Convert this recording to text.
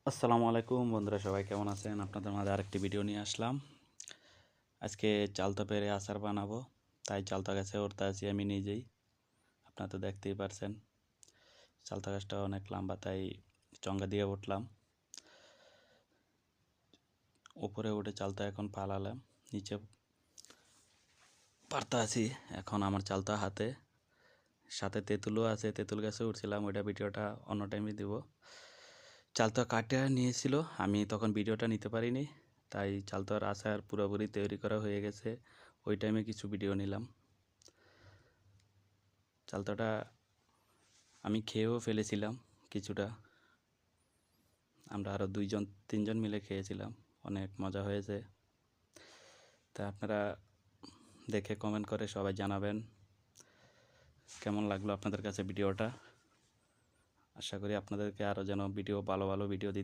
আসসালামু আলাইকুম বন্ধুরা, সবাই কেমন আছেন? আপনাদের মাঝে আরেকটি ভিডিও নিয়ে আসলাম। আজকে চালতা পেরে আচার বানাবো, তাই চালতা গাছে উঠতে আছি আমি নিজেই। আপনারা তো দেখতেই পারছেন চালতা গাছটা অনেক লম্বা, তাই চঙ্গা দিয়ে উঠলাম। উপরে উঠে চালতা এখন পালালাম, নিচে পারতা আছি। এখন আমার চালতা হাতে, সাথে তেঁতুলও আছে, তেঁতুল গাছে উঠছিলাম। ওইটা ভিডিওটা অন্য টাইমে দিব। চালতা কাটে নিয়েছিল, আমি তখন ভিডিওটা নিতে পারিনি, তাই চালতার আচার পুরোপুরি তৈরি করা হয়ে গেছে। ওই টাইমে কিছু ভিডিও নিলাম। চালতাটা আমি খেয়েও ফেলেছিলাম কিছুটা। আমরা আরও 2-3জন মিলে খেয়েছিলাম, অনেক মজা হয়েছে। তা আপনারা দেখে কমেন্ট করে সবাই জানাবেন কেমন লাগলো আপনাদের কাছে ভিডিওটা। আশা করি আপনাদেরকে আরও যেন ভালো ভালো ভিডিও দিতে